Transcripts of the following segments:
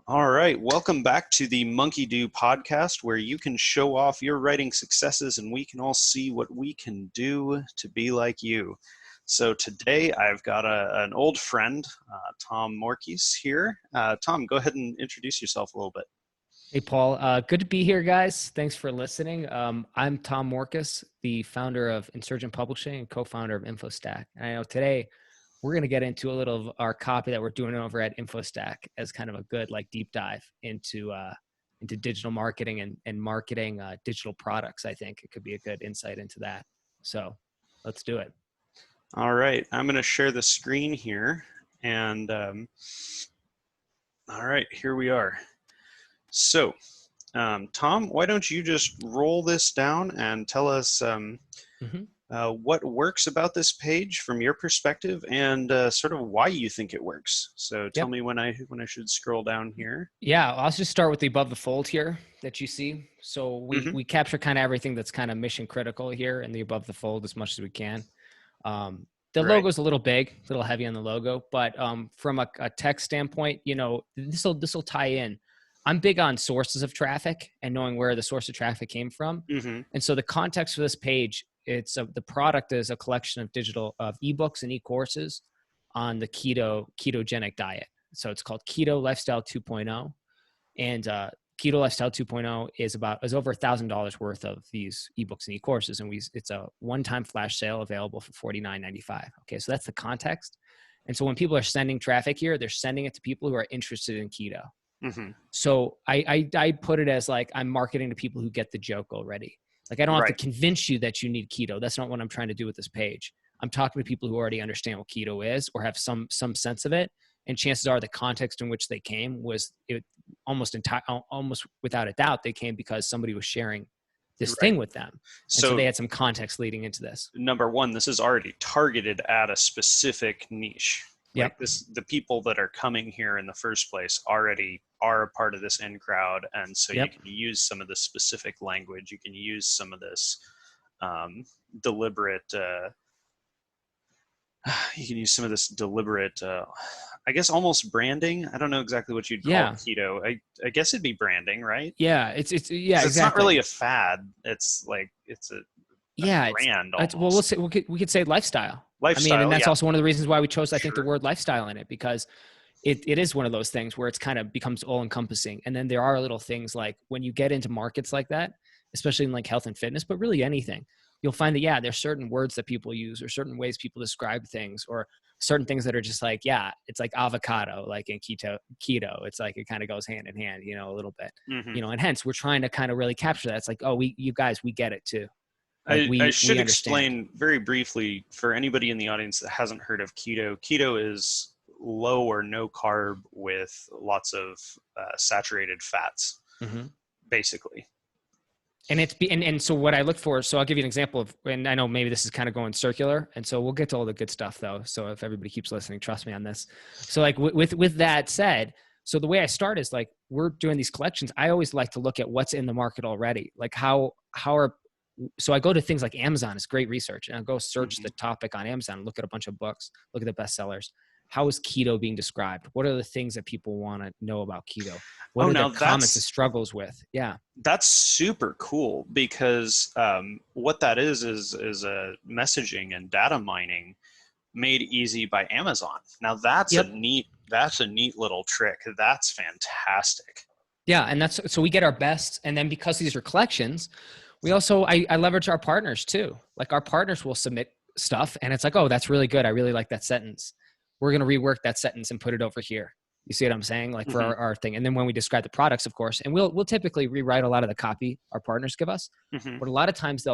All right, welcome back to the Monkey Do podcast, where you can show off your writing successes and we can all see what we can do to be like you. So today I've got an old friend, Tom Morkes here. Tom, go ahead and introduce yourself a little bit. Hey, Paul. Good to be here, guys. Thanks for listening. I'm Tom Morkes, the founder of Insurgent Publishing and co-founder of InfoStack. And I know today we're going to get into a little of our copy that we're doing over at InfoStack as kind of a good deep dive into digital marketing and marketing digital products. I think it could be a good insight into that. So let's do it. All right, I'm going to share the screen here. And all right, here we are. So, Tom, why don't you just roll this down and tell us what works about this page from your perspective and sort of why you think it works. So tell me when I should scroll down here. Yeah, I'll just start with the above the fold here that you see. So we capture kind of everything that's kind of mission critical here in the above the fold as much as we can. The logo's a little big, a little heavy on the logo, but from a tech standpoint, this will tie in. I'm big on sources of traffic and knowing where the source of traffic came from. And so the context for this page, the product is a collection of ebooks and e-courses on the ketogenic diet. So it's called Keto Lifestyle 2.0. And Keto Lifestyle 2.0 is over $1,000 worth of these ebooks and e-courses. And it's a one-time flash sale available for $49.95. Okay, so that's the context. And so when people are sending traffic here, they're sending it to people who are interested in keto. So I put it as I'm marketing to people who get the joke already. I don't have to convince you that you need keto. That's not what I'm trying to do with this page. I'm talking to people who already understand what keto is or have some sense of it. And chances are the context in which they came was almost without a doubt, they came because somebody was sharing this thing with them. And so they had some context leading into this. Number one, this is already targeted at a specific niche. The people that are coming here in the first place already are a part of this in crowd. And so you can use some of the specific language. You can use some of this deliberate, I guess almost branding. I don't know exactly what you'd call keto. I guess it'd be branding, right? Yeah, it's exactly. It's not really a fad. It's a brand almost. Well, we could say lifestyle. Lifestyle, and that's also one of the reasons why we chose, I think, the word lifestyle in it, because it is one of those things where it's kind of becomes all encompassing. And then there are little things like when you get into markets like that, especially in health and fitness, but really anything, you'll find that, there's certain words that people use or certain ways people describe things or certain things that are just it's like avocado, in keto. It's it kind of goes hand in hand, a little bit, and hence we're trying to kind of really capture that. It's you guys, we get it too. I should explain very briefly for anybody in the audience that hasn't heard of keto. Keto is low or no carb with lots of saturated fats, basically. And so what I look for, so I'll give you an example of, and I know maybe this is kind of going circular, and so we'll get to all the good stuff though. So if everybody keeps listening, trust me on this. So with that said, so the way I start is we're doing these collections. I always like to look at what's in the market already. So I go to things like Amazon. It's great research. And I'll go search the topic on Amazon, look at a bunch of books, look at the bestsellers. How is keto being described? What are the things that people want to know about keto? What are their comments and struggles with? Yeah. That's super cool because what that is a messaging and data mining made easy by Amazon. Now that's a neat little trick. That's fantastic. Yeah. And so we get our best. And then because these are collections, we also, I leverage our partners too. Our partners will submit stuff and it's oh, that's really good. I really like that sentence. We're going to rework that sentence and put it over here. You see what I'm saying? For our thing. And then when we describe the products, of course, and we'll typically rewrite a lot of the copy our partners give us, but a lot of times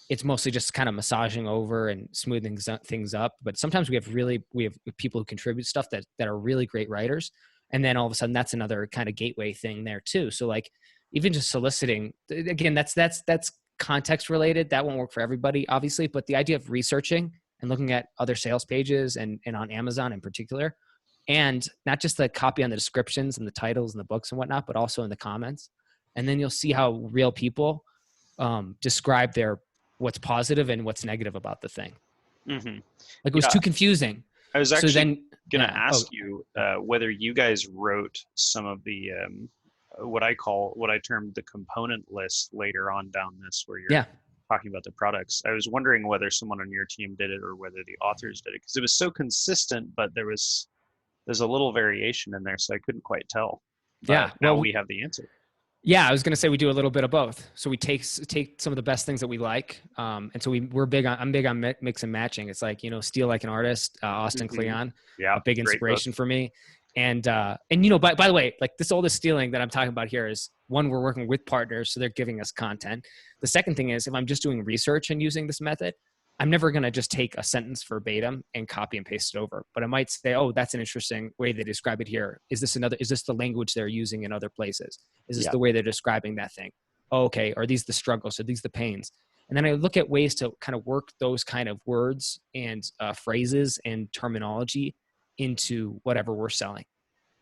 it's mostly just kind of massaging over and smoothing things up. But sometimes we have people who contribute stuff that are really great writers. And then all of a sudden that's another kind of gateway thing there too. So even just soliciting, again, that's context related. That won't work for everybody, obviously, but the idea of researching and looking at other sales pages and on Amazon in particular, and not just the copy on the descriptions and the titles and the books and whatnot, but also in the comments. And then you'll see how real people describe what's positive and what's negative about the thing. It was too confusing. I was actually, gonna Yeah. Oh, ask you whether you guys wrote some of the what I termed the component list later on down this, where you're yeah. talking about the products. I was wondering whether someone on your team did it or whether the authors did it, because it was so consistent, but there's a little variation in there, so I couldn't quite tell. But Yeah. now Well, we have the answer. yeah, I was gonna say we do a little bit of both. So we take some of the best things that we like, and so we're big on. I'm big on mix and matching. It's like, Steal Like an Artist, Austin Hmm. Kleon, Yeah, a big great book. inspiration for me. And by the way, like all this stealing that I'm talking about here is, one, we're working with partners, so they're giving us content. The second thing is, if I'm just doing research and using this method, I'm never going to just take a sentence verbatim and copy and paste it over, but I might say, oh, that's an interesting way they describe it here. Is this the language they're using in other places? Is this Yeah. the way they're describing that thing? Oh, okay. Are these the struggles? Are these the pains? And then I look at ways to kind of work those kind of words and phrases and terminology into whatever we're selling.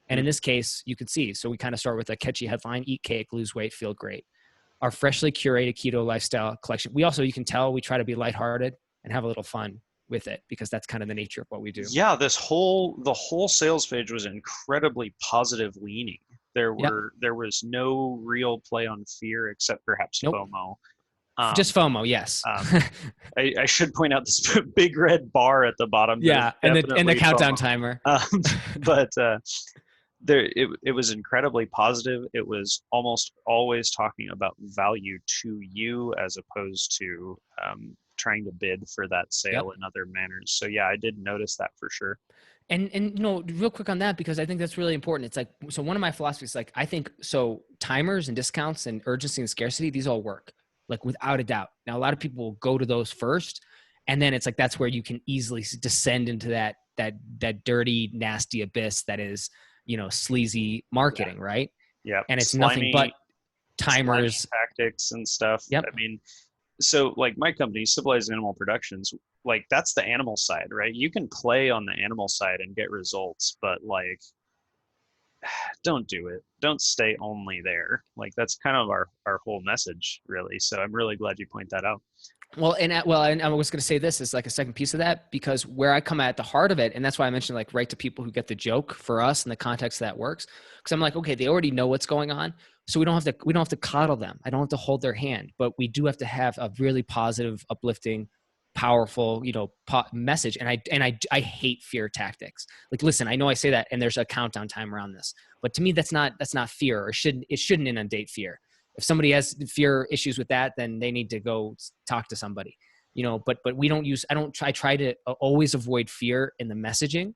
And in Mhm. this case, you could see, so we kind of start with a catchy headline: eat cake, lose weight, feel great. Our freshly curated keto lifestyle collection. We also, you can tell, we try to be lighthearted and have a little fun with it, because that's kind of the nature of what we do. Yeah, the whole sales page was incredibly positive leaning. Yep. There was no real play on fear except perhaps Nope. FOMO. Just Um, FOMO. Yes. I should point out this big red bar at the bottom that is Yeah. And the definitely countdown FOMO. timer. Um, but it was incredibly positive. It was almost always talking about value to you as opposed to trying to bid for that Yep. sale in other manners. So yeah, I did notice that for sure. And real quick on that, because I think that's really important. It's like, so one of my philosophies, like, I think so timers and discounts and urgency and scarcity, these all work, like, without a doubt. Now, a lot of people will go to those first, and then it's like, that's where you can easily descend into that dirty, nasty abyss that is, sleazy Yeah, marketing, right? yeah, And it's nothing but slimy timers. tactics and stuff. Yep. I mean, so like my company, Civilized Animal Productions, like that's the animal side, right? You can play on the animal side and get results, but like don't do it. Don't stay only there. Like that's kind of our whole message, really. So I'm really glad you point that out. And I was going to say this is like a second piece of that, because where I come at the heart of it, and that's why I mentioned, like, write to people who get the joke for us in the context that works. Because I'm like, okay, they already know what's going on, so we don't have to coddle them. I don't have to hold their hand, but we do have to have a really positive, uplifting, powerful, message. And I hate fear tactics. Like, listen, I know I say that, and there's a countdown time around this, but to me, that's not fear, or shouldn't inundate fear. If somebody has fear issues with that, then they need to go talk to somebody, but I try to always avoid fear in the messaging.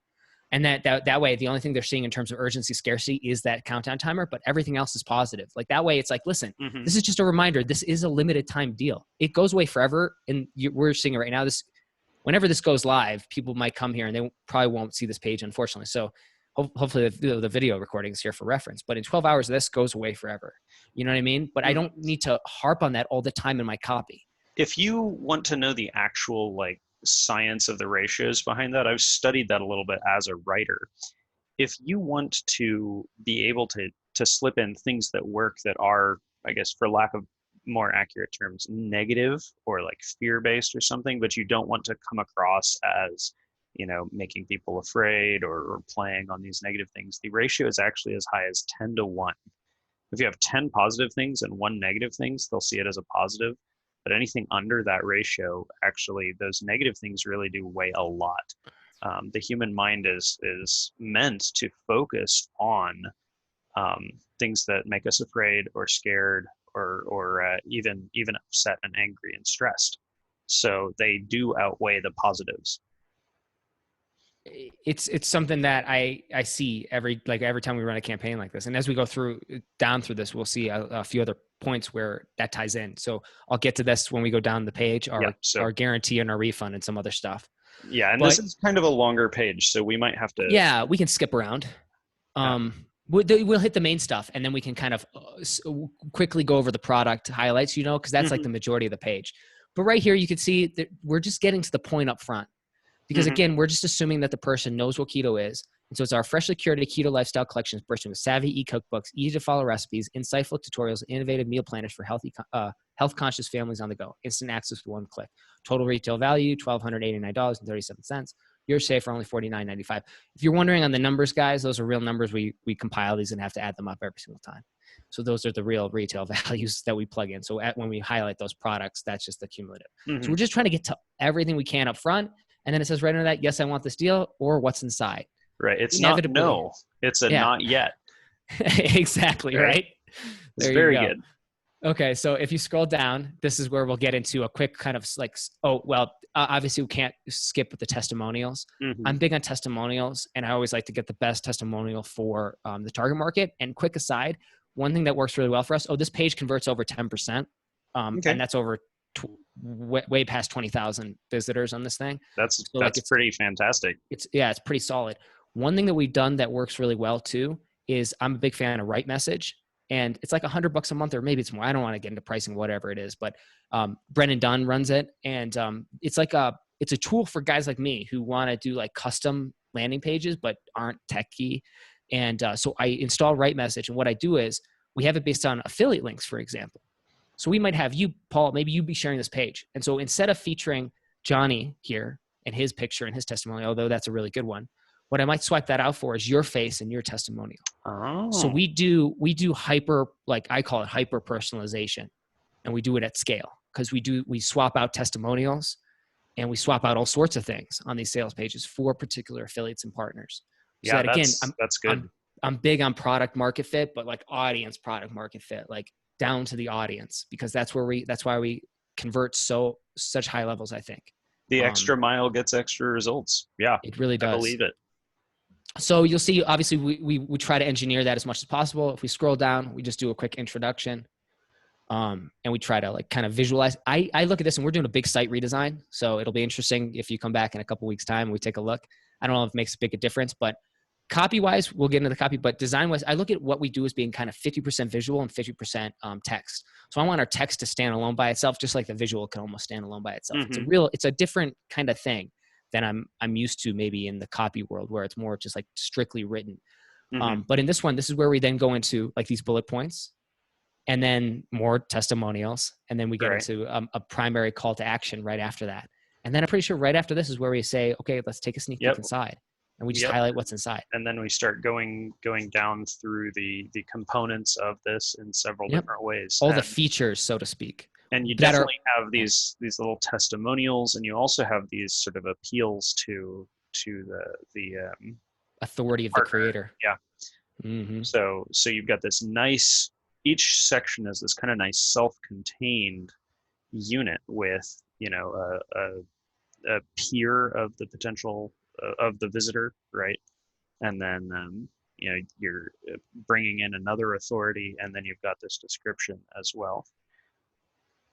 And that way, the only thing they're seeing in terms of urgency, scarcity is that countdown timer, but everything else is positive. Like, that way, it's like, listen, Hmm. this is just a reminder. This is a limited time deal. It goes away forever. And we're seeing it right now. Whenever this goes live, people might come here and they probably won't see this page, unfortunately. So hopefully the video recording is here for reference, but in 12 hours, this goes away forever. You know what I mean? But I Hmm. don't need to harp on that all the time in my copy. If you want to know the actual like science of the ratios behind that, I've studied that a little bit as a writer. If you want to be able to slip in things that work that are, I guess, for lack of more accurate terms, negative or like fear based or something, but you don't want to come across as, making people afraid or playing on these negative things, the ratio is actually as high as 10 to 1. If you have 10 positive things and one negative things, they'll see it as a positive. But anything under that ratio, actually, those negative things really do weigh a lot. The human mind is meant to focus on things that make us afraid or scared or even upset and angry and stressed. So they do outweigh the positives. It's something that I see every time we run a campaign like this. And as we go down through this, we'll see a few other points where that ties in. So I'll get to this when we go down the page, Yeah. So our guarantee and our refund and some other stuff. yeah, and this But is kind of a longer page, so we might have to. yeah, we can skip around. We'll hit the main stuff, and then we can kind of quickly go over the product highlights, because that's like Mhm, the majority of the page. But right here, you can see that we're just getting to the point up front. Because mhm. again, we're just assuming that the person knows what keto is. And so it's our freshly curated keto lifestyle collection bursting with savvy e-cookbooks, easy to follow recipes, insightful tutorials, innovative meal planners for health conscious families on the go. Instant access with one click. Total retail value, $1,289.37. Yours today for only $49.95. If you're wondering on the numbers, guys, those are real numbers. We compile these and have to add them up every single time. So those are the real retail values that we plug in. So when we highlight those products, that's just the cumulative. So we're just trying to get to everything we can up front. And then it says right under that, yes, I want this deal, or what's inside. Right. It's not no. It's a not yet. Exactly, right? It's very good. Okay, so if you scroll down, this is where we'll get into a quick kind of like, obviously we can't skip with the testimonials. I'm big on testimonials, and I always like to get the best testimonial for the target market. And quick aside, one thing that works really well for us, this page converts over 10%, and that's over way past 20,000 visitors on this thing. That's pretty fantastic. It's pretty solid. One thing that we've done that works really well too is I'm a big fan of Right Message. And it's like $100 a month, or maybe it's more. I don't want to get into pricing, whatever it is, but Brennan Dunn runs it. And it's a tool for guys like me who want to do like custom landing pages, but aren't techy. And so I install Right Message. And what I do is we have it based on affiliate links, for example. So we might have you, Paul, maybe you'd be sharing this page. And so instead of featuring Johnny here and his picture and his testimony, although that's a really good one, what I might swipe that out for is your face and your testimonial. Oh. So we do hyper, like I call it hyper personalization, and we do it at scale because we swap out testimonials and we swap out all sorts of things on these sales pages for particular affiliates and partners. So yeah, that, again, that's good. I'm big on product market fit, but like audience product market fit, like down to the audience, because that's why we convert such high levels. I think the extra mile gets extra results. Yeah, it really does. I believe it. So you'll see, obviously, we try to engineer that as much as possible. If we scroll down, we just do a quick introduction, and we try to like kind of visualize. I look at this, and we're doing a big site redesign, so it'll be interesting if you come back in a couple weeks' time and we take a look. I don't know if it makes a big difference, but copy-wise, we'll get into the copy. But design-wise, I look at what we do as being kind of 50% visual and 50% text. So I want our text to stand alone by itself, just like the visual can almost stand alone by itself. It's a different kind of thing than I'm used to maybe in the copy world, where it's more just like strictly written. But in this one, this is where we then go into like these bullet points and then more testimonials. And then we get into a primary call to action right after that. And then I'm pretty sure right after this is where we say, okay, let's take a sneak peek inside. And we just highlight what's inside. And then we start going down through the components of this in several different ways. All the features, so to speak. And you definitely have these little testimonials, and you also have these sort of appeals to the authority of the creator. Yeah. So you've got this nice. Each section is this kind of nice self-contained unit with a peer of the potential of the visitor, right? And then you're bringing in another authority, and then you've got this description as well.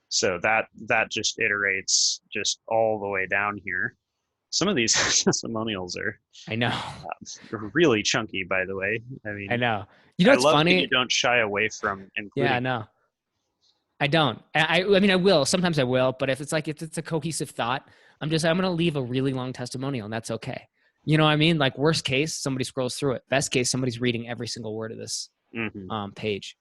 So that just iterates just all the way down here. Some of these testimonials are, I know, really chunky, by the way. I mean, I know. It's funny. That you don't shy away from including. Yeah, I know. I don't. I mean, I will. Sometimes I will, but if it's a cohesive thought, I'm going to leave a really long testimonial, and that's okay. You know what I mean? Like worst case, somebody scrolls through it. Best case, somebody's reading every single word of this page.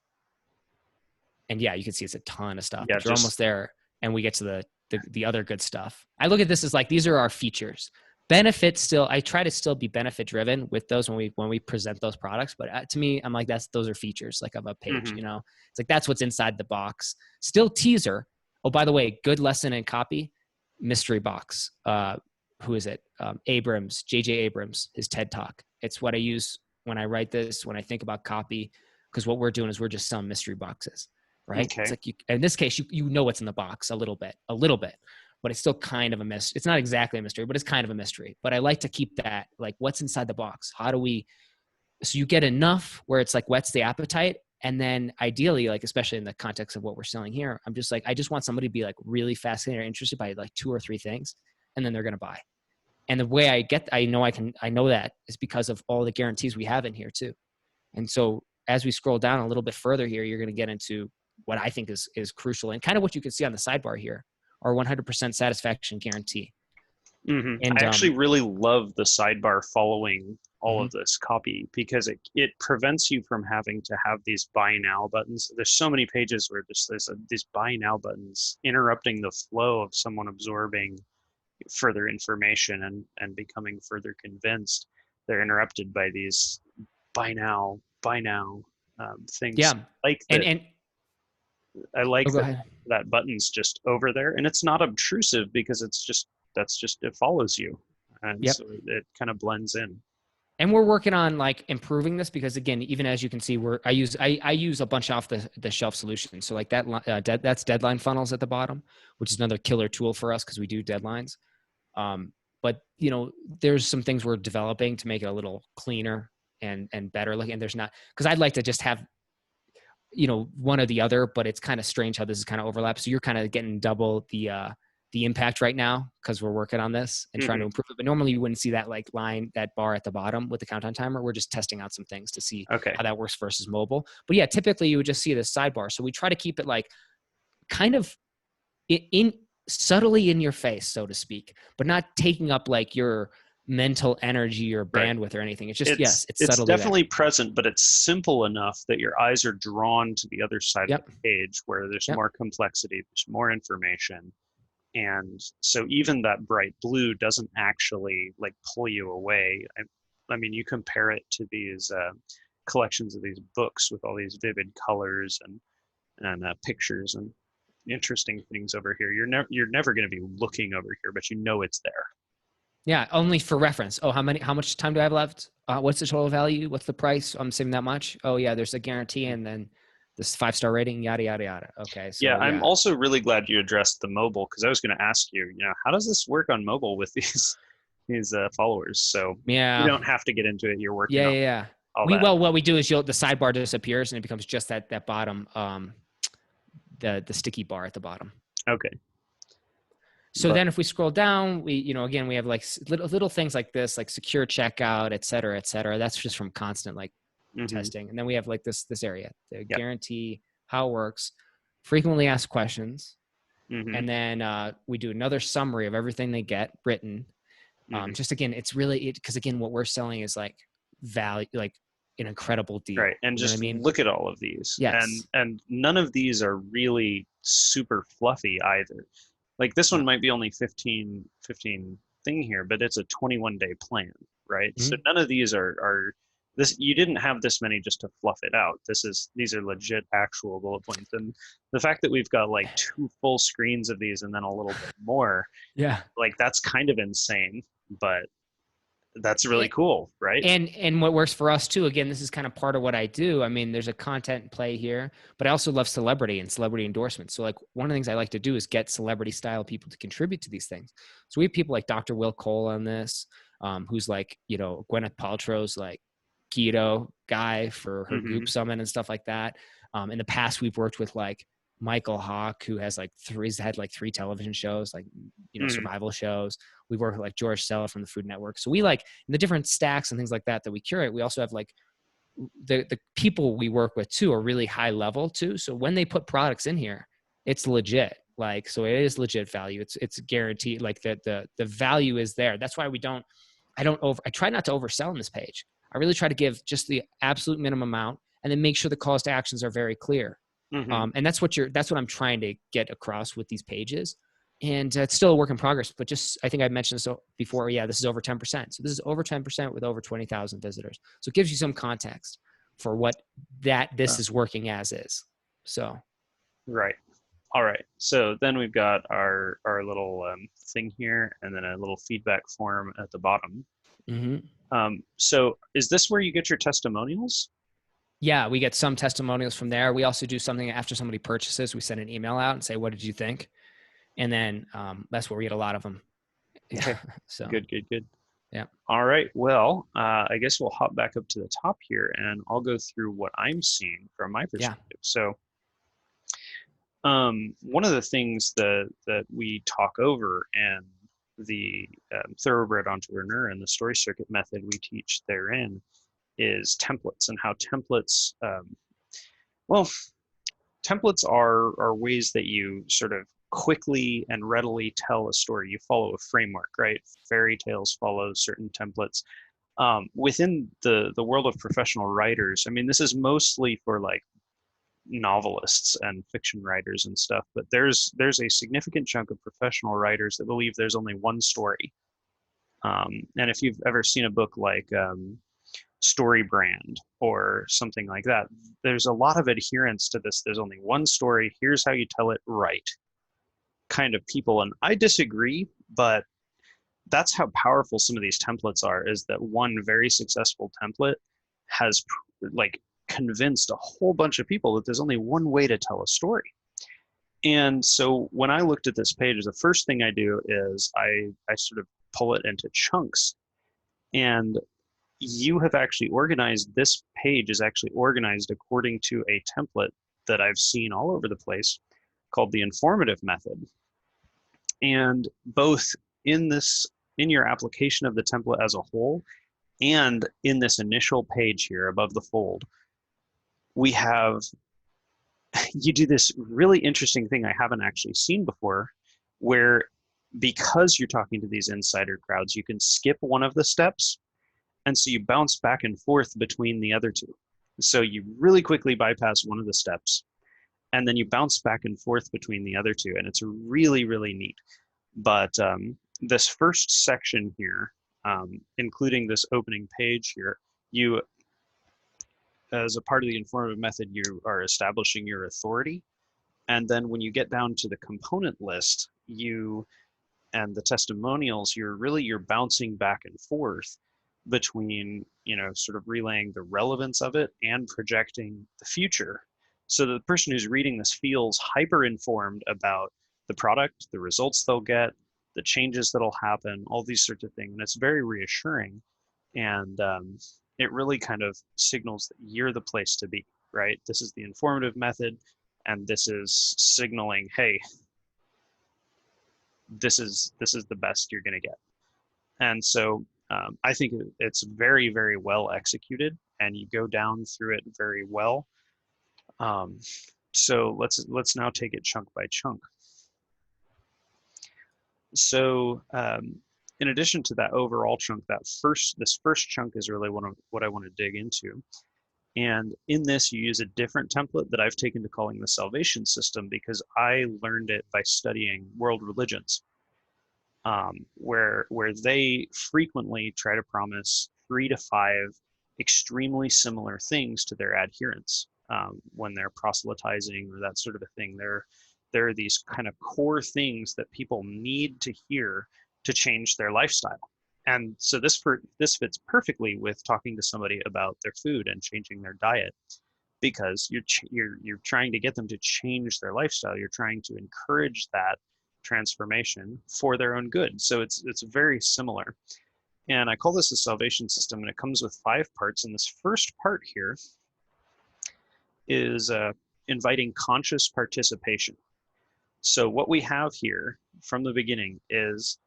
And yeah, you can see it's a ton of stuff. Yeah, but you're almost there, and we get to the other good stuff. I look at this as like these are our features. Benefits still, I try to still be benefit driven with those when we present those products. But to me, I'm like those are features like of a page. You know, it's like that's what's inside the box. Still teaser. Oh, by the way, good lesson in copy, mystery box. Who is it? Abrams, J.J. Abrams, his TED Talk. It's what I use when I write this, when I think about copy, because what we're doing is we're just selling mystery boxes. Right. Okay. It's like in this case, you know what's in the box a little bit, but it's still kind of a mystery. It's not exactly a mystery, but it's kind of a mystery. But I like to keep that, like what's inside the box. So you get enough where it's like whets the appetite. And then ideally, like, especially in the context of what we're selling here, I'm just like, I just want somebody to be like really fascinated or interested by like 2 or 3 things, and then they're going to buy. And the way I know that is because of all the guarantees we have in here too. And so as we scroll down a little bit further here, you're going to get into what I think is crucial, and kind of what you can see on the sidebar here, our 100% satisfaction guarantee. And I actually really love the sidebar following all of this copy, because it prevents you from having to have these buy now buttons. There's so many pages where just there's these buy now buttons interrupting the flow of someone absorbing further information and becoming further convinced, they're interrupted by these buy now, things. Yeah. Like that, And I like oh, go that ahead. that button's just over there, and it's not obtrusive because it follows you, and Yep. so it kind of blends in. And we're working on like improving this because again, even as you can see, I use a bunch off the shelf solutions. So like that's deadline funnels at the bottom, which is another killer tool for us because we do deadlines. But there's some things we're developing to make it a little cleaner and better looking. And there's not, because I'd like to just have one or the other, but it's kind of strange how this is kind of overlap. So you're kind of getting double the impact right now because we're working on this and trying to improve it. But normally you wouldn't see that like line, that bar at the bottom with the countdown timer. We're just testing out some things to see how that works versus mobile. But yeah, typically you would just see the sidebar. So we try to keep it like kind of in subtly in your face, so to speak, but not taking up like your mental energy or bandwidth or anything. It's just, it's subtly definitely there. present, but it's simple enough that your eyes are drawn to the other side of the page where there's more complexity, there's more information. And so even that bright blue doesn't actually like pull you away. I mean, you compare it to these collections of these books with all these vivid colors and pictures and interesting things over here. You're never going to be looking over here, but you know it's there. Yeah, only for reference. Oh, how much time do I have left? What's the total value? What's the price? I'm saving that much. Oh yeah, there's a guarantee, and then this 5-star rating, yada yada yada. Okay, so yeah, I'm also really glad you addressed the mobile because I was going to ask you, how does this work on mobile with these followers? So yeah, you don't have to get into it. You're working on all that. Well, what we do is the sidebar disappears and it becomes just that bottom, the sticky bar at the bottom. Okay. So then if we scroll down, we, again, we have like little things like this, like secure checkout, et cetera, et cetera. That's just from constant like testing. And then we have like this area, the guarantee, how it works, frequently asked questions. And then we do another summary of everything they get written. Just again, it's really, because again, what we're selling is like value, like an incredible deal. Right. And just look at all of these. Yes. And none of these are really super fluffy either. Like this one might be only 15 thing here, but it's a 21-day plan, right? So none of these are this. You didn't have this many just to fluff it out. These are legit actual bullet points. And the fact that we've got like 2 full screens of these and then a little bit more, like that's kind of insane, but that's really cool, right? And what works for us too, again, this is kind of part of what I do. I mean, there's a content play here, but I also love celebrity and celebrity endorsements. So like one of the things I like to do is get celebrity style people to contribute to these things. So we have people like Dr. Will Cole on this, who's like, Gwyneth Paltrow's like keto guy for her Goop Summit and stuff like that. In the past, we've worked with like Michael Hawk, who has like had 3 television shows, like, survival shows. We work with like George Sella from the Food Network. So we like in the different stacks and things like that we curate. We also have like the people we work with too are really high level too. So when they put products in here, it's legit. Like, so it is legit value. It's guaranteed. Like the value is there. That's why I try not to oversell on this page. I really try to give just the absolute minimum amount and then make sure the calls to actions are very clear. And that's what I'm trying to get across with these pages. And it's still a work in progress, but I think I mentioned this before. Yeah, this is over 10%. So this is over 10% with over 20,000 visitors. So it gives you some context for what this is working as is. So. Right. All right. So then we've got our little thing here and then a little feedback form at the bottom. So is this where you get your testimonials? Yeah, we get some testimonials from there. We also do something after somebody purchases. We send an email out and say, what did you think? And then that's where we get a lot of them. Yeah. So good. Yeah. All right. Well, I guess we'll hop back up to the top here and I'll go through what I'm seeing from my perspective. So one of the things that we talk over and the thoroughbred entrepreneur and the story circuit method we teach therein is templates and how templates, templates are ways that you sort of quickly and readily tell a story. You follow a framework, right? Fairy tales follow certain templates. Within the world of professional writers, I mean, this is mostly for like novelists and fiction writers and stuff, but there's a significant chunk of professional writers that believe there's only one story. And if you've ever seen a book like Story Brand or something like that, there's a lot of adherence to this. There's only one story. Here's how you tell it right kind of people. And I disagree, but that's how powerful some of these templates are, is that one very successful template has like convinced a whole bunch of people that there's only one way to tell a story. And so when I looked at this page, the first thing I do is I sort of pull it into chunks. And you have actually organized, this page is actually organized according to a template that I've seen all over the place called the informative method. And both in your application of the template as a whole and in this initial page here above the fold, we have, you do this really interesting thing I haven't actually seen before, where because you're talking to these insider crowds, you can skip one of the steps. And so you bounce back and forth between the other two. So you really quickly bypass one of the steps, and then you bounce back and forth between the other two. And it's really, really neat. But this first section here, including this opening page here, you, as a part of the informative method, you are establishing your authority. And then when you get down to the component list, and the testimonials, you're bouncing back and forth between, sort of relaying the relevance of it and projecting the future. So the person who's reading this feels hyper informed about the product, the results they'll get, the changes that'll happen, all these sorts of things. And it's very reassuring. And it really kind of signals that you're the place to be, right? This is the informative method. And this is signaling, hey, this is the best you're going to get. And so I think it's very, very well executed, and you go down through it very well. So let's now take it chunk by chunk. So in addition to that overall chunk, this first chunk is really what I want to dig into. And in this, you use a different template that I've taken to calling the salvation system, because I learned it by studying world religions. Where they frequently try to promise 3 to 5 extremely similar things to their adherents when they're proselytizing or that sort of a thing. There are these kind of core things that people need to hear to change their lifestyle. And so this fits perfectly with talking to somebody about their food and changing their diet, because you're trying to get them to change their lifestyle. You're trying to encourage that transformation for their own good. So it's very similar. And I call this a salvation system, and it comes with 5 parts. And this first part here is inviting conscious participation. So what we have here from the beginning is,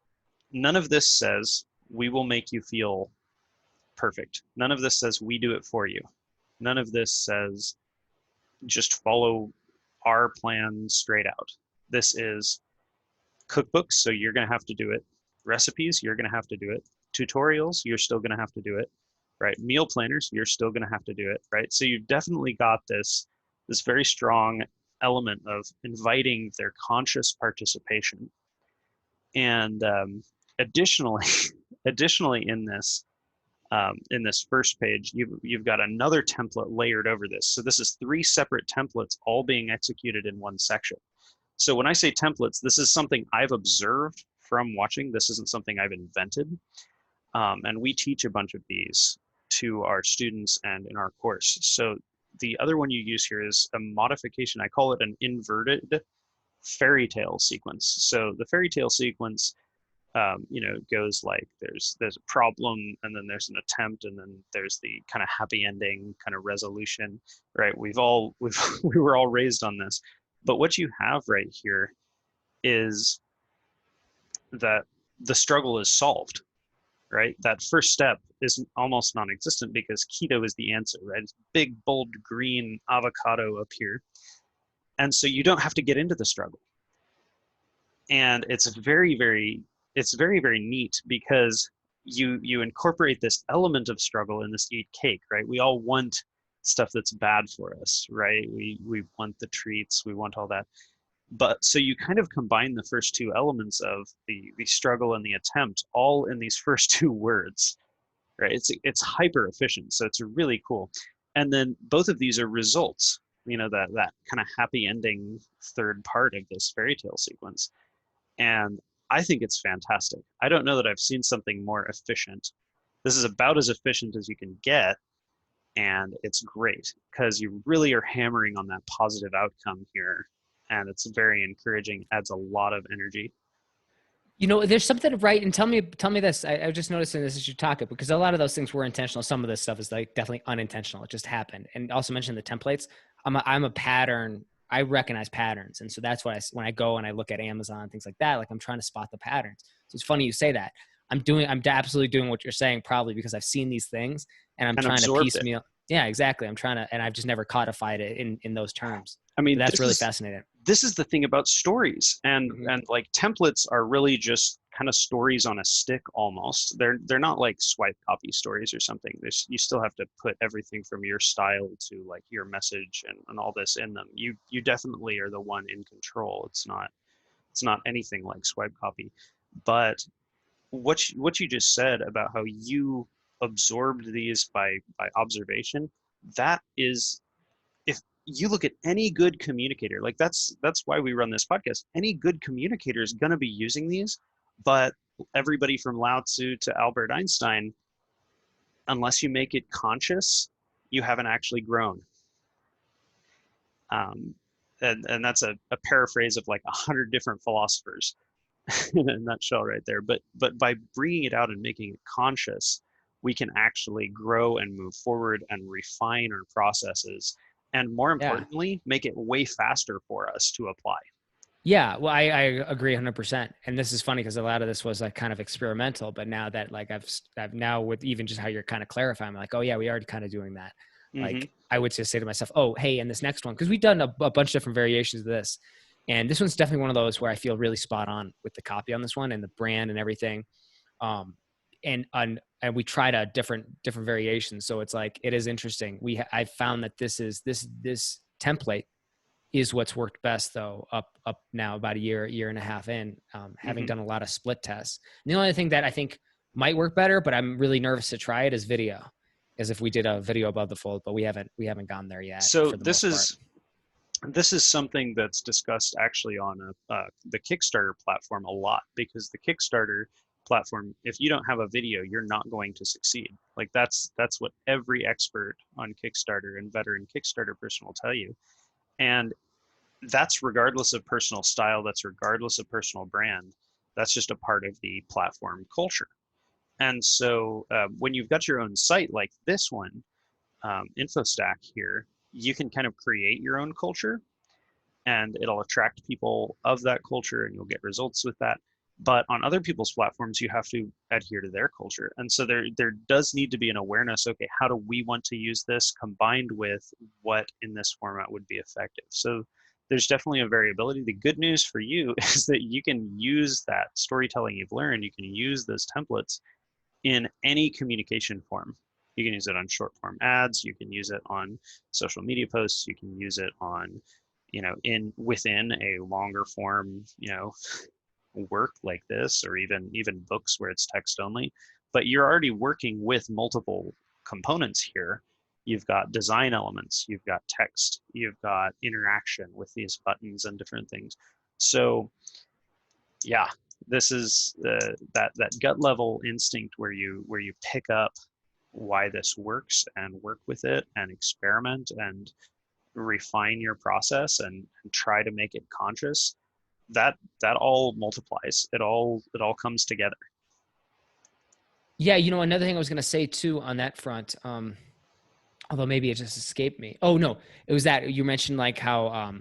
none of this says we will make you feel perfect. None of this says we do it for you. None of this says just follow our plan straight out. This is cookbooks, so you're going to have to do it. Recipes, you're going to have to do it. Tutorials, you're still going to have to do it, right? Meal planners, you're still going to have to do it, right? So you've definitely got this very strong element of inviting their conscious participation. And additionally in this first page, you've got another template layered over this. So this is 3 separate templates all being executed in one section. So when I say templates, this is something I've observed from watching. This isn't something I've invented. And we teach a bunch of these to our students and in our course. So the other one you use here is a modification. I call it an inverted fairy tale sequence. So the fairy tale sequence, goes like there's a problem, and then there's an attempt, and then there's the kind of happy ending kind of resolution, right? We were all raised on this. But what you have right here is that the struggle is solved, right? That first step is almost non-existent because keto is the answer, right? It's big, bold, green avocado up here. And so you don't have to get into the struggle. And it's very, very neat, because you incorporate this element of struggle in this eat cake, right? We all want stuff that's bad for us, right? We want the treats, we want all that. But so you kind of combine the first two elements of the struggle and the attempt all in these first two words, right? It's hyper efficient, so it's really cool. And then both of these are results, that kind of happy ending third part of this fairy tale sequence. And I think it's fantastic. I don't know that I've seen something more efficient. This is about as efficient as you can get, and it's great because you really are hammering on that positive outcome here, and it's very encouraging, adds a lot of energy. There's something right. And tell me this. I was just noticing this as you talk it, because a lot of those things were intentional. Some of this stuff is like definitely unintentional. It just happened. And also mentioned the templates. I'm a pattern. I recognize patterns. And so that's why when I go and I look at Amazon, things like that, like I'm trying to spot the patterns. So it's funny you say that. I'm absolutely doing what you're saying, probably because I've seen these things and I'm And trying to absorbed it. piecemeal. Yeah, exactly. And I've just never codified it in those terms. I But mean, that's really fascinating. this is the thing about stories, and Mm-hmm. and like templates are really just kind of stories on a stick almost. They're not like swipe copy stories or something. You still have to put everything from your style to like your message and all this in them. You definitely are the one in control. It's not anything like swipe copy. But what you just said about how you absorbed these by observation, that is, if you look at any good communicator, like that's why we run this podcast. Any good communicator is going to be using these, but everybody from Lao Tzu to Albert Einstein, unless you make it conscious, you haven't actually grown. um, and that's a paraphrase of like 100 different philosophers in a nutshell right there. But by bringing it out and making it conscious, we can actually grow and move forward and refine our processes, and more Yeah. importantly, make it way faster for us to apply. Yeah, well, I agree 100%. And this is funny because a lot of this was like kind of experimental, but now that like I've now with even just how you're kind of clarifying, I'm like, oh yeah, we are kind of doing that. Mm-hmm. Like I would just say to myself, oh, hey, and this next one, because we've done a bunch of different variations of this. And this one's definitely one of those where I feel really spot on with the copy on this one and the brand and everything. Um, and we tried a different variations. So it's like, it is interesting. I found that this template is what's worked best though, up now about a year and a half in, having Mm-hmm. done a lot of split tests. And the only thing that I think might work better, but I'm really nervous to try it, is video, as if we did a video above the fold, but we haven't gone there yet So for the most part. this is something that's discussed actually on the Kickstarter platform a lot, because the Kickstarter platform, if you don't have a video, you're not going to succeed. Like that's what every expert on Kickstarter and veteran Kickstarter person will tell you. And that's regardless of personal style, that's regardless of personal brand. That's just a part of the platform culture. And so when you've got your own site like this one, InfoStack here, you can kind of create your own culture, and it'll attract people of that culture and you'll get results with that. But on other people's platforms, you have to adhere to their culture. And so there does need to be an awareness. Okay, how do we want to use this combined with what in this format would be effective? So there's definitely a variability. The good news for you is that you can use that storytelling you've learned, you can use those templates in any communication form. You can use it on short form ads, you can use it on social media posts, you can use it on, in within a longer form, work like this, or even books where it's text only. But you're already working with multiple components here. You've got design elements, you've got text, you've got interaction with these buttons and different things. So yeah, this is that gut level instinct where you pick up why this works and work with it and experiment and refine your process and try to make it conscious. That all multiplies. It all comes together. Yeah, another thing I was going to say too on that front, although maybe it just escaped me. Oh no, it was that you mentioned like how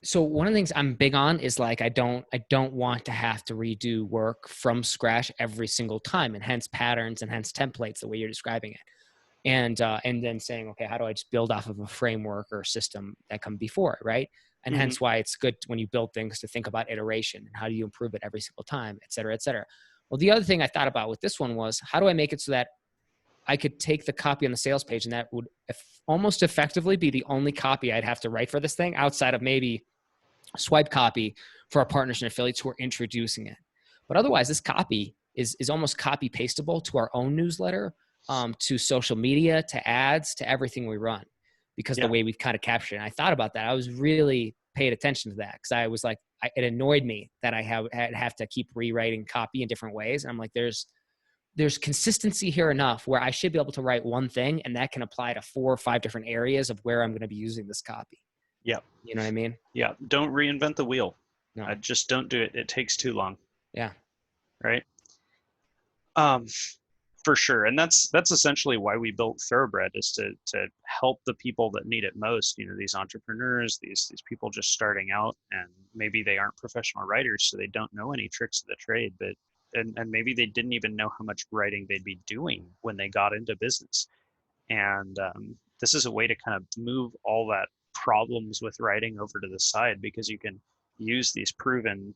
so one of the things I'm big on is like I don't want to have to redo work from scratch every single time, and hence patterns and hence templates the way you're describing it. And then saying, okay, how do I just build off of a framework or system that come before it, right? And Mm-hmm. hence why it's good when you build things to think about iteration and how do you improve it every single time, et cetera, et cetera. Well, the other thing I thought about with this one was, how do I make it so that I could take the copy on the sales page, and that would almost effectively be the only copy I'd have to write for this thing, outside of maybe swipe copy for our partners and affiliates who are introducing it. But otherwise, this copy is almost copy pastable to our own newsletter, to social media, to ads, to everything we run, because the way we've kind of captured it. And I thought about that. I was really paid attention to that, because I was like, it annoyed me that I have to keep rewriting copy in different ways. And I'm like, there's consistency here enough where I should be able to write one thing, and that can apply to 4 or 5 different areas of where I'm going to be using this copy. Yeah. You know what I mean? Yeah. Don't reinvent the wheel. No. Just don't do it. It takes too long. Yeah. Right. For sure. And that's essentially why we built Thoroughbred, is to help the people that need it most. You know, these entrepreneurs, these people just starting out, and maybe they aren't professional writers, so they don't know any tricks of the trade, but and maybe they didn't even know how much writing they'd be doing when they got into business. And this is a way to kind of move all that problems with writing over to the side, because you can use these proven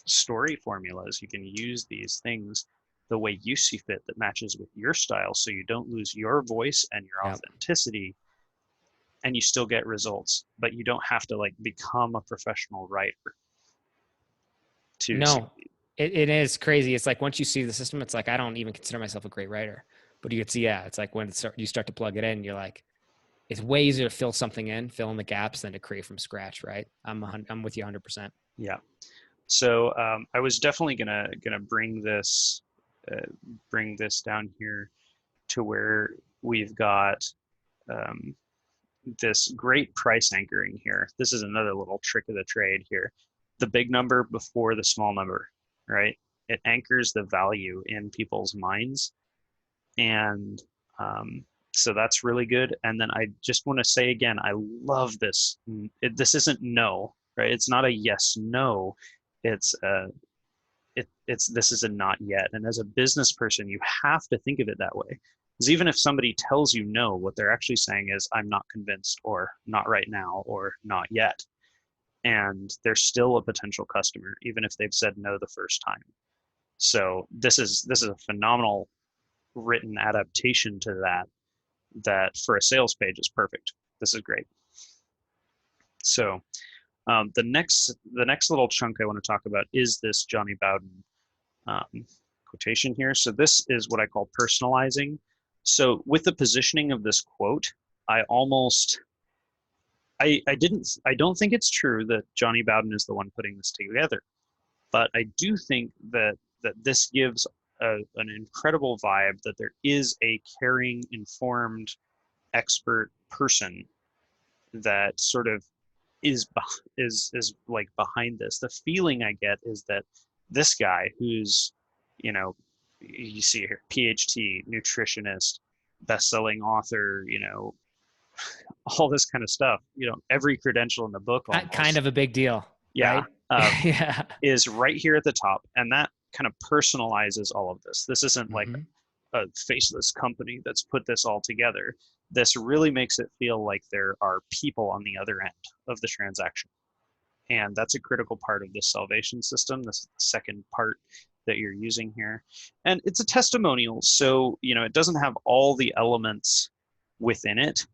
story formulas. You can use these things the way you see fit that matches with your style, so you don't lose your voice and your authenticity, and you still get results, but you don't have to like become a professional writer to succeed. It is crazy. It's like, once you see the system, it's like, I don't even consider myself a great writer, but you could see, it's like when you start to plug it in, you're like, it's way easier to fill something in, fill in the gaps, than to create from scratch. Right. I'm with you 100%. Yeah. So I was definitely gonna bring this down here to where we've got this great price anchoring here. This is another little trick of the trade here. The big number before the small number, right? It anchors the value in people's minds. And so that's really good. And then I just want to say again, I love this. This isn't no, right? It's not a yes, no. It's this is a not yet. And as a business person, you have to think of it that way. Because even if somebody tells you no, what they're actually saying is, I'm not convinced, or not right now, or not yet. And they're still a potential customer, even if they've said no the first time. So this is a phenomenal written adaptation to that for a sales page is perfect. This is great. So the next little chunk I want to talk about is this Johnny Bowden quotation here. So this is what I call personalizing. So with the positioning of this quote, I don't think it's true that Johnny Bowden is the one putting this together, but I do think that this gives an incredible vibe that there is a caring, informed, expert person that sort of is like behind this. The feeling I get is that this guy, who's, you know, you see here, PhD, nutritionist, best-selling author, you know, all this kind of stuff, you know, every credential in the book almost, kind of a big deal. Yeah. Right? Yeah. Is right here at the top. And that kind of personalizes all of this. This isn't like a faceless company that's put this all together. This really makes it feel like there are people on the other end of the transaction. And that's a critical part of this salvation system. This is the second part that you're using here. And it's a testimonial. So, you know, it doesn't have all the elements within it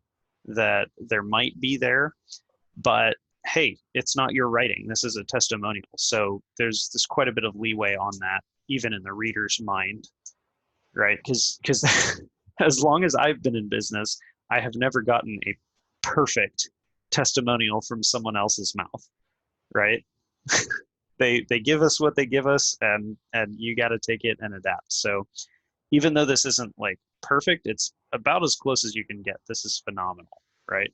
that there might be there, but hey, it's not your writing. This is a testimonial. So there's quite a bit of leeway on that, even in the reader's mind, right? Because as long as I've been in business, I have never gotten a perfect testimonial from someone else's mouth, right? They give us what they give us, and you got to take it and adapt. So even though this isn't like perfect, it's about as close as you can get. This is phenomenal, right?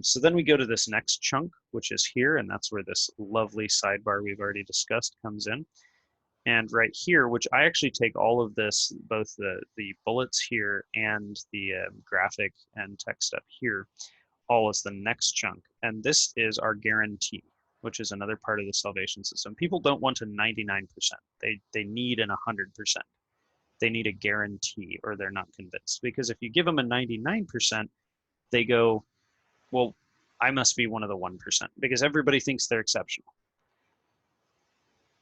So then we go to this next chunk, which is here, and that's where this lovely sidebar we've already discussed comes in. And right here, which I actually take all of this, both the bullets here and the graphic and text up here, all as the next chunk. And this is our guarantee, which is another part of the salvation system. People don't want a 99%. They need an 100%. They need a guarantee, or they're not convinced. Because if you give them a 99%, they go, well, I must be one of the 1%, because everybody thinks they're exceptional.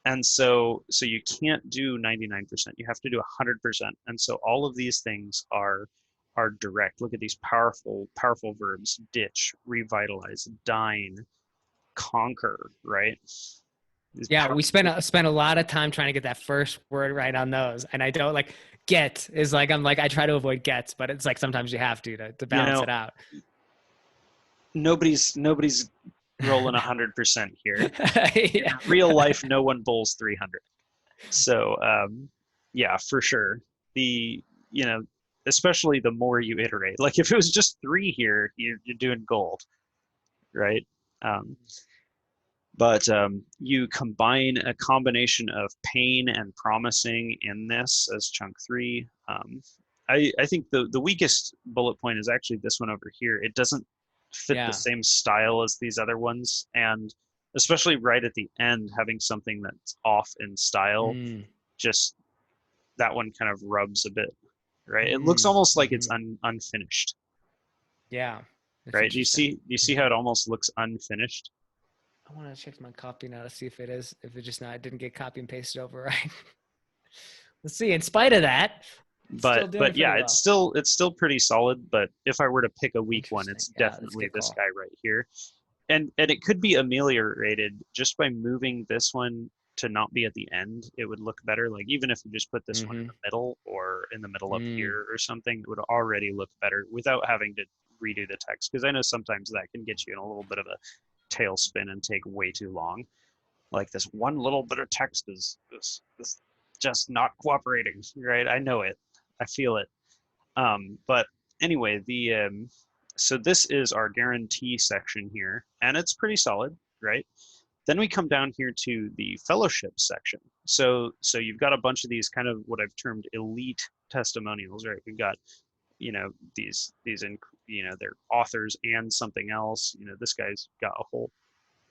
And so you can't do 99%. You have to do 100%. And so all of these things are direct. Look at these powerful verbs: ditch, revitalize, dine, conquer, right? These Yeah, we spent powerful, spent a lot of time trying to get that first word right on those, and I don't like get is like I'm like I try to avoid gets, but it's like sometimes you have to you balance know, it out. nobody's rolling 100% here. In Yeah. real life, no one bowls 300. So yeah, for sure. The you know, especially the more you iterate. Like if it was just three here, you're doing gold, right? Um, but you combine a combination of pain and promising in this as chunk three. I think the weakest bullet point is actually this one over here. It doesn't fit the Yeah. same style as these other ones, and especially right at the end, having something that's off in style, Mm. just that one kind of rubs a bit, right? It looks Mm. almost like it's Hmm. unfinished, Yeah. That's right? interesting. Do you see how Hmm. it almost looks unfinished? I want to check my copy now to see if it is, if it just not, it didn't get copy and pasted over right. Let's see. In spite of that, it's still doing But pretty yeah, well. it's still pretty solid. But if I were to pick a weak one, Interesting. it's Yeah, that's a definitely good this call. guy right here. And it could be ameliorated just by moving this one to not be at the end. It would look better. Like even if you just put this one in Mm-hmm. the middle or in the middle up Mm. here or something, it would already look better without having to redo the text. Because I know sometimes that can get you in a little bit of a tailspin and take way too long. Like this one little bit of text is just not cooperating, right? I know it. I feel it. But anyway, the so this is our guarantee section here, and it's pretty solid, right? Then we come down here to the fellowship section. So you've got a bunch of these kind of what I've termed elite testimonials, right? We've got these in they're authors and something else. This guy's got a whole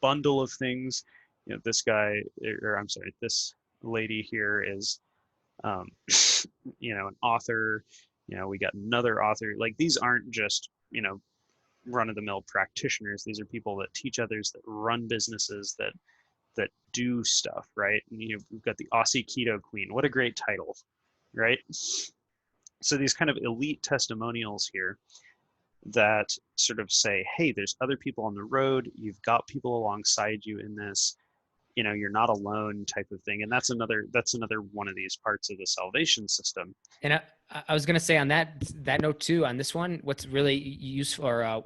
bundle of things. This guy, or I'm sorry, this lady here is um, an author. We got another author. Like these aren't just run of the mill practitioners. These are people that teach others, that run businesses, that do stuff, right? And we've got the Aussie Keto Queen. What a great title, right? So these kind of elite testimonials here that sort of say, hey, there's other people on the road. You've got people alongside you in this. You're not alone, type of thing. And that's another one of these parts of the salvation system. And I was gonna say on that note too, on this one, what's really useful or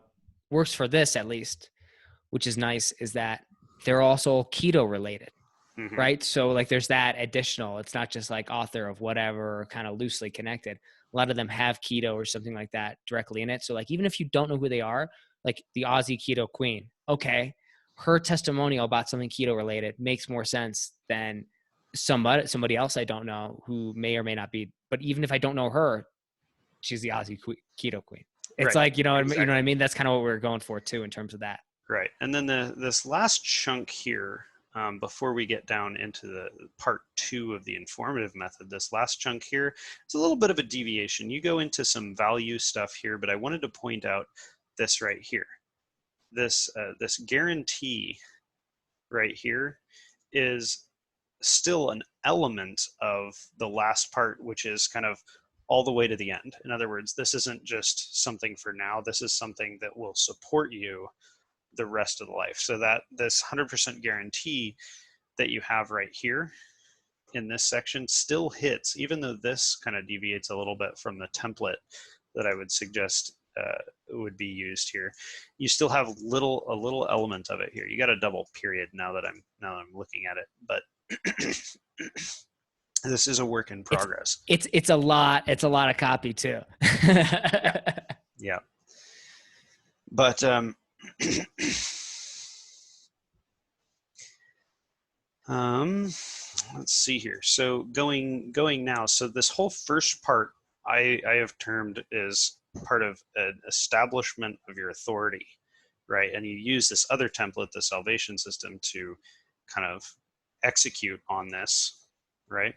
works for this at least, which is nice, is that they're also keto related, Mm-hmm. right? So like there's that additional. It's not just like author of whatever, kind of loosely connected. A lot of them have keto or something like that directly in it. So like even if you don't know who they are, like the Aussie Keto Queen, okay, her testimonial about something keto related makes more sense than somebody else I don't know who may or may not be. But even if I don't know her, she's the Aussie Keto Queen. It's Right. like you know what I Exactly. mean. That's kind of what we're going for too in terms of that. Right. And then this last chunk here, before we get down into the part two of the informative method, this last chunk here is a little bit of a deviation. You go into some value stuff here, but I wanted to point out this right here. This guarantee right here is still an element of the last part, which is kind of all the way to the end. In other words, this isn't just something for now. This is something that will support you the rest of the life. So that this 100% guarantee that you have right here in this section still hits, even though this kind of deviates a little bit from the template that I would suggest would be used here. You still have a little element of it here. You got a double period now that I'm looking at it, but this is a work in It's progress. it's a lot. It's a lot of copy too. Yeah, yeah. But Um, let's see here. So going now. So this whole first part I have termed is part of an establishment of your authority, right? And you use this other template, the salvation system, to kind of execute on this, right?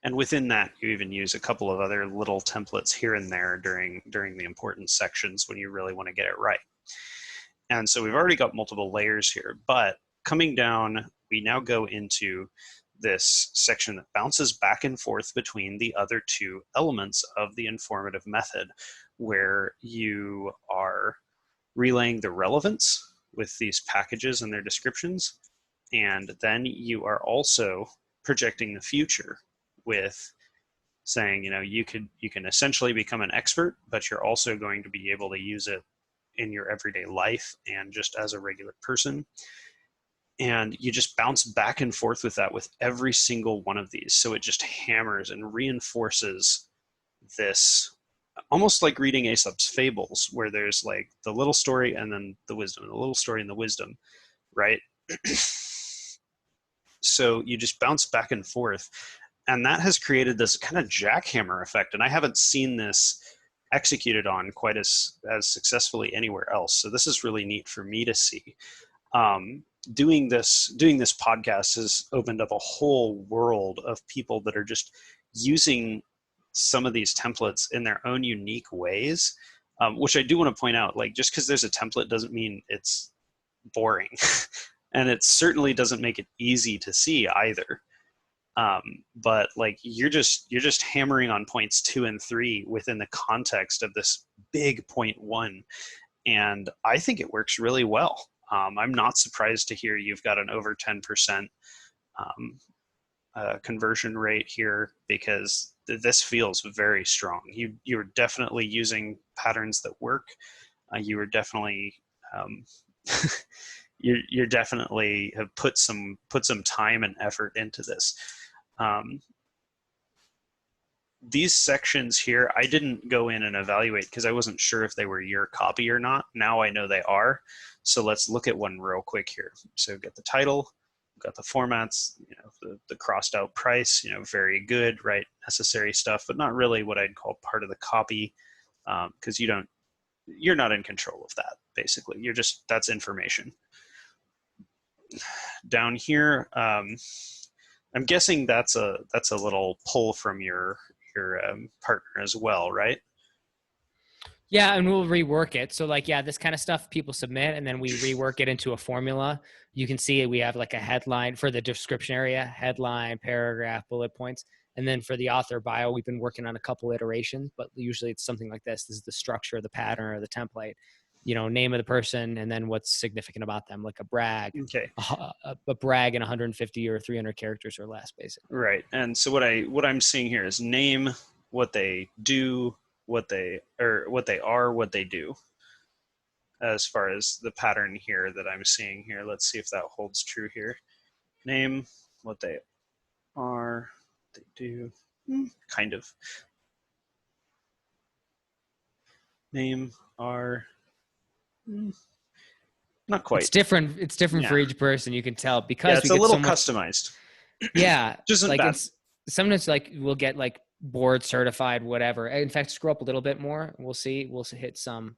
And within that, you even use a couple of other little templates here and there during the important sections when you really want to get it right. And so we've already got multiple layers here, but coming down, we now go into this section that bounces back and forth between the other two elements of the informative method, where you are relaying the relevance with these packages and their descriptions, and then you are also projecting the future with saying, you can essentially become an expert, but you're also going to be able to use it in your everyday life and just as a regular person. And you just bounce back and forth with that with every single one of these. So it just hammers and reinforces this, almost like reading Aesop's fables, where there's like the little story and then the wisdom, the little story and the wisdom, right? So you just bounce back and forth. And that has created this kind of jackhammer effect. And I haven't seen this executed on quite as successfully anywhere else. So this is really neat for me to see. Doing this podcast has opened up a whole world of people that are just using some of these templates in their own unique ways, which I do want to point out, like, just because there's a template doesn't mean it's boring. And it certainly doesn't make it easy to see either. But like, you're just hammering on points 2 and 3 within the context of this big point 1. And I think it works really well. I'm not surprised to hear you've got an over 10% conversion rate here, because this feels very strong. You're definitely using patterns that work. You are definitely you're definitely have put some time and effort into this. These sections here, I didn't go in and evaluate because I wasn't sure if they were your copy or not. Now I know they are. So let's look at one real quick here. So we've got the title, we've got the formats, the crossed out price, very good, right? Necessary stuff, but not really what I'd call part of the copy, because you're not in control of that, basically. That's information. Down here, I'm guessing that's a little pull from your partner as well, right? Yeah, and we'll rework it. So like, this kind of stuff people submit, and then we rework it into a formula. You can see we have like a headline for the description area, headline, paragraph, bullet points. And then for the author bio, we've been working on a couple iterations, but usually it's something like this. This is the structure, the pattern, or the template. Name of the person, and then what's significant about them, like a brag. Okay. A brag in 150 or 300 characters or less, basically. Right. And so what I'm seeing here is name, what they do, what they are, what they do. As far as the pattern here that I'm seeing here, let's see if that holds true here. Name, what they are, what they do, kind of. Name, are, not quite. It's different. It's different for each person. You can tell because it's a little customized. Yeah, just like bad. Sometimes like we'll get like board certified, whatever. In fact, scroll up a little bit more. We'll see. We'll hit some.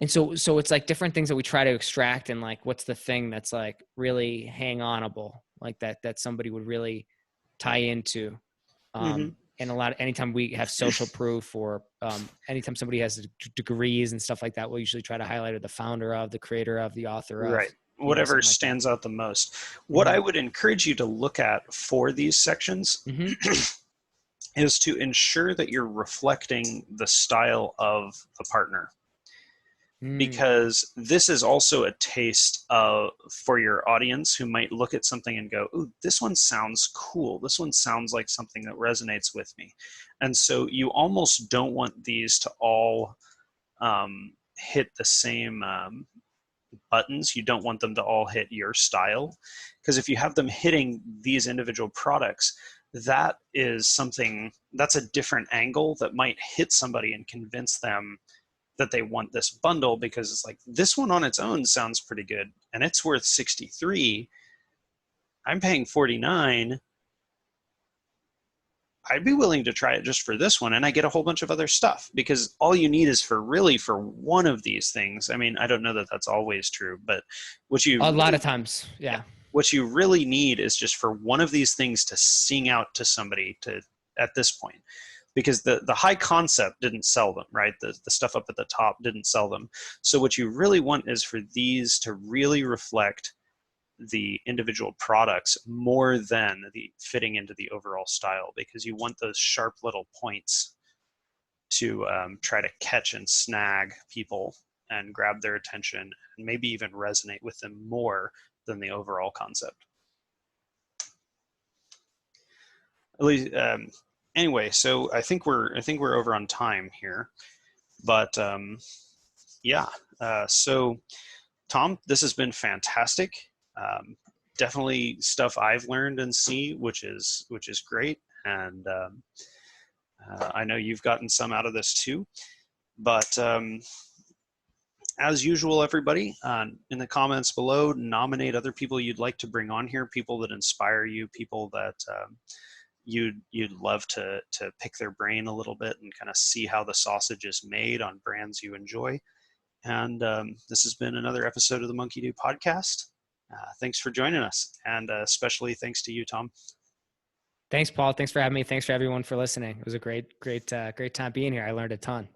And so it's like different things that we try to extract, and like what's the thing that's like really hang onable, like that somebody would really tie into. And anytime we have social proof, or anytime somebody has degrees and stuff like that, we'll usually try to highlight the founder of, the creator of, the author of. Right. Whatever stands out the most. What I would encourage you to look at for these sections is to ensure that you're reflecting the style of the partner. Because this is also a taste for your audience who might look at something and go, ooh, this one sounds cool. This one sounds like something that resonates with me. And so you almost don't want these to all hit the same buttons. You don't want them to all hit your style. Because if you have them hitting these individual products, that is something, that's a different angle that might hit somebody and convince them that they want this bundle, because it's like, this one on its own sounds pretty good and it's worth 63. I'm paying 49. I'd be willing to try it just for this one, and I get a whole bunch of other stuff, because all you need is for one of these things. I mean, I don't know that that's always true, but a lot of times, yeah. What you really need is just for one of these things to sing out to somebody at this point. Because the high concept didn't sell them, right? The stuff up at the top didn't sell them. So what you really want is for these to really reflect the individual products more than the fitting into the overall style, because you want those sharp little points to try to catch and snag people and grab their attention and maybe even resonate with them more than the overall concept. At least, anyway, so I think we're over on time here, but yeah. So Tom, this has been fantastic. Definitely stuff I've learned and see, which is great, and I know you've gotten some out of this too. But as usual, everybody, in the comments below, nominate other people you'd like to bring on here, people that inspire you, people that you'd love to pick their brain a little bit and kind of see how the sausage is made on brands you enjoy. And this has been another episode of the Monkey Do podcast. Thanks for joining us, and especially thanks to you, Tom. Thanks, Paul. Thanks for having me. Thanks for everyone for listening. It was a great time being here. I learned a ton.